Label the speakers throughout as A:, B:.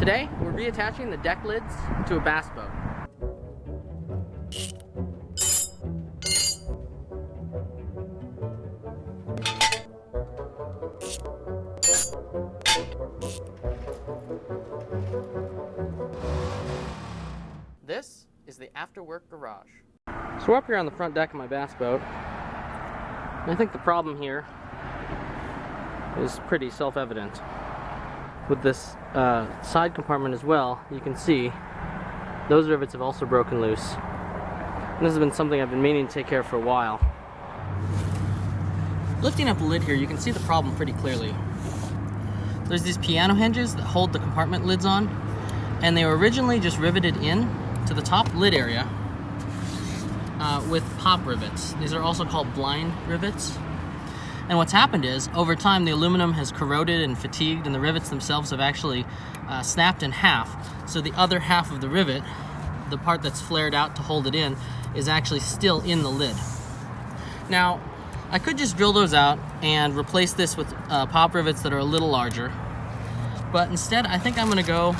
A: Today, we're reattaching the deck lids to a bass boat. This is the after-work garage. So we're up here on the front deck of my bass boat. And I think the problem here is pretty self-evident. With this side compartment as well, you can see those rivets have also broken loose. And this has been something I've been meaning to take care of for a while. Lifting up the lid here, you can see the problem pretty clearly. There's these piano hinges that hold the compartment lids on, and they were originally just riveted in to the top lid area with pop rivets. These are also called blind rivets. And what's happened is, over time, the aluminum has corroded and fatigued, and the rivets themselves have actually snapped in half. So the other half of the rivet, the part that's flared out to hold it in, is actually still in the lid. Now, I could just drill those out and replace this with pop rivets that are a little larger. But instead, I think I'm gonna go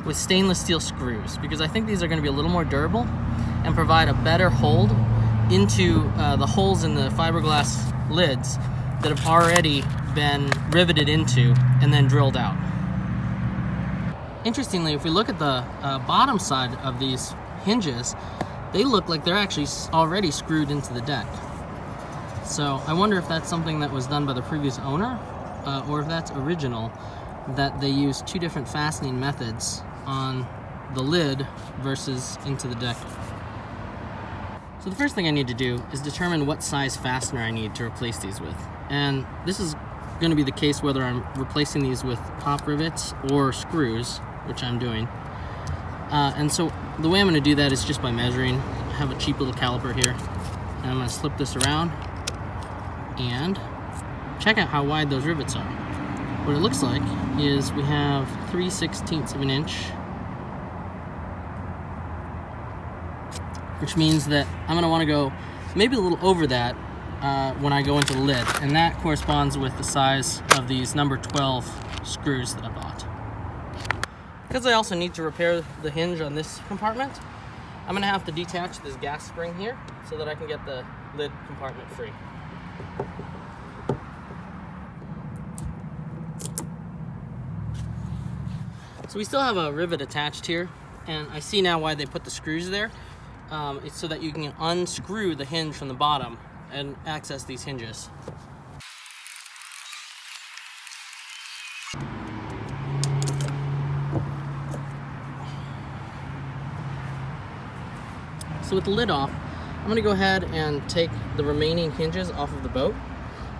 A: with stainless steel screws, because I think these are gonna be a little more durable and provide a better hold into the holes in the fiberglass lids that have already been riveted into and then drilled out. Interestingly, if we look at the bottom side of these hinges, they look like they're actually already screwed into the deck. So I wonder if that's something that was done by the previous owner, or if that's original, that they use two different fastening methods on the lid versus into the deck. So the first thing I need to do is determine what size fastener I need to replace these with. And this is going to be the case whether I'm replacing these with pop rivets or screws, which I'm doing. And so the way I'm going to do that is just by measuring. I have a cheap little caliper here, and I'm going to slip this around and check out how wide those rivets are. What it looks like is we have 3/16 of an inch, which means that I'm going to want to go maybe a little over that when I go into the lid, and that corresponds with the size of these number 12 screws that I bought. Because I also need to repair the hinge on this compartment, I'm going to have to detach this gas spring here so that I can get the lid compartment free. So we still have a rivet attached here, and I see now why they put the screws there. It's so that you can unscrew the hinge from the bottom and access these hinges. So with the lid off, I'm going to go ahead and take the remaining hinges off of the boat,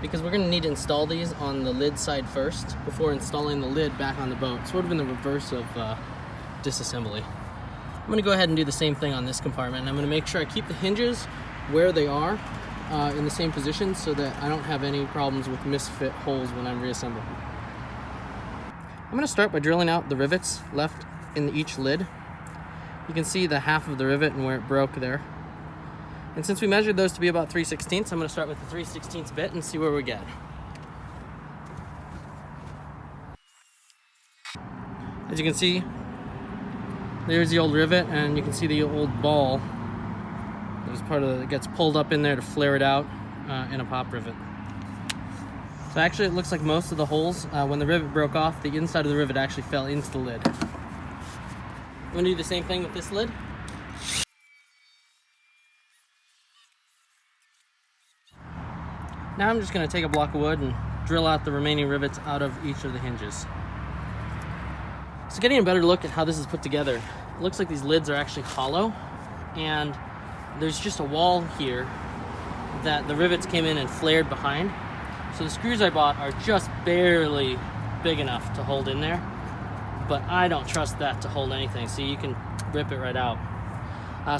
A: because we're going to need to install these on the lid side first before installing the lid back on the boat, sort of in the reverse of disassembly. I'm going to go ahead and do the same thing on this compartment, and I'm going to make sure I keep the hinges where they are in the same position so that I don't have any problems with misfit holes when I'm reassembling. I'm going to start by drilling out the rivets left in each lid. You can see the half of the rivet and where it broke there. And since we measured those to be about 3/16, I'm going to start with the 3/16 bit and see where we get. As you can see, there's the old rivet, and you can see the old ball. There's part of it gets pulled up in there to flare it out in a pop rivet. So actually it looks like most of the holes, when the rivet broke off, the inside of the rivet actually fell into the lid. I'm going to do the same thing with this lid. Now I'm just going to take a block of wood and drill out the remaining rivets out of each of the hinges. So getting a better look at how this is put together, it looks like these lids are actually hollow, and there's just a wall here that the rivets came in and flared behind. So the screws I bought are just barely big enough to hold in there, but I don't trust that to hold anything, so you can rip it right out.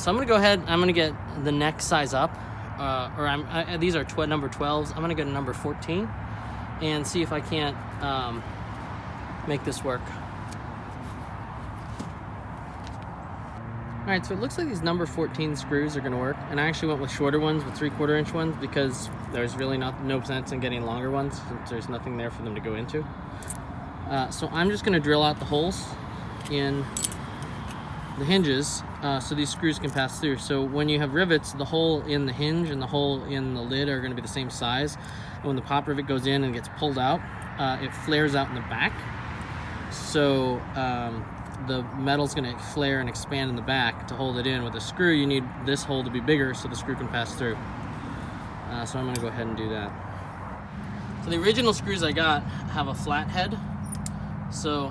A: So I'm going to go ahead, I'm going to get the neck size up, these are number 12s. I'm going to go to number 14 and see if I can't make this work. Alright, so it looks like these number 14 screws are going to work, and I actually went with shorter ones, with 3/4 inch ones, because there's really no sense in getting longer ones since there's nothing there for them to go into. So I'm just going to drill out the holes in the hinges so these screws can pass through. So when you have rivets, the hole in the hinge and the hole in the lid are going to be the same size. And when the pop rivet goes in and gets pulled out, it flares out in the back. So the metal's going to flare and expand in the back to hold it in. With a screw, you need this hole to be bigger so the screw can pass through. So I'm going to go ahead and do that. So the original screws I got have a flat head. So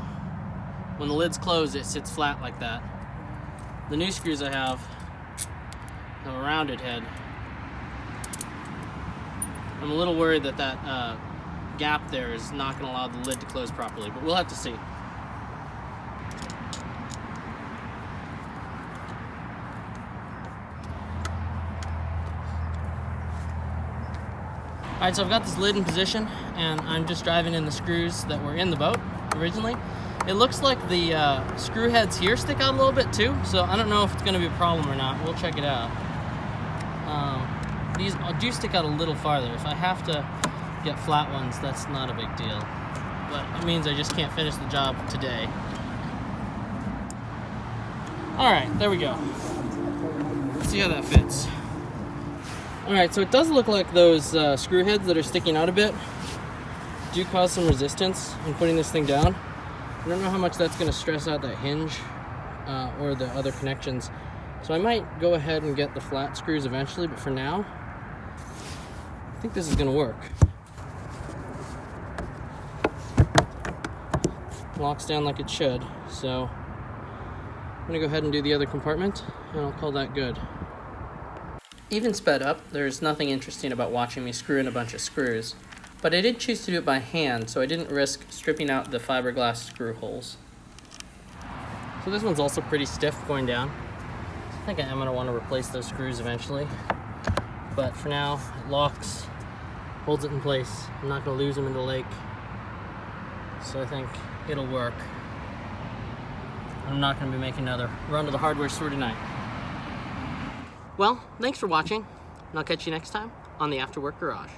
A: when the lid's closed, it sits flat like that. The new screws I have a rounded head. I'm a little worried that that gap there is not going to allow the lid to close properly, but we'll have to see. Alright, so I've got this lid in position, and I'm just driving in the screws that were in the boat originally. It looks like the screw heads here stick out a little bit too, so I don't know if it's going to be a problem or not. We'll check it out. These do stick out a little farther. If I have to get flat ones, that's not a big deal. But it means I just can't finish the job today. Alright, there we go. Let's see how that fits. Alright, so it does look like those screw heads that are sticking out a bit do cause some resistance in putting this thing down. I don't know how much that's going to stress out that hinge or the other connections. So I might go ahead and get the flat screws eventually, but for now, I think this is going to work. Locks down like it should, so I'm going to go ahead and do the other compartment, and I'll call that good. Even sped up, there's nothing interesting about watching me screw in a bunch of screws, but I did choose to do it by hand, so I didn't risk stripping out the fiberglass screw holes. So this one's also pretty stiff going down. I think I am going to want to replace those screws eventually, but for now it locks, holds it in place. I'm not going to lose them in the lake, so I think it'll work. I'm not going to be making another run to the hardware store tonight. Well, thanks for watching, and I'll catch you next time on the After Work Garage.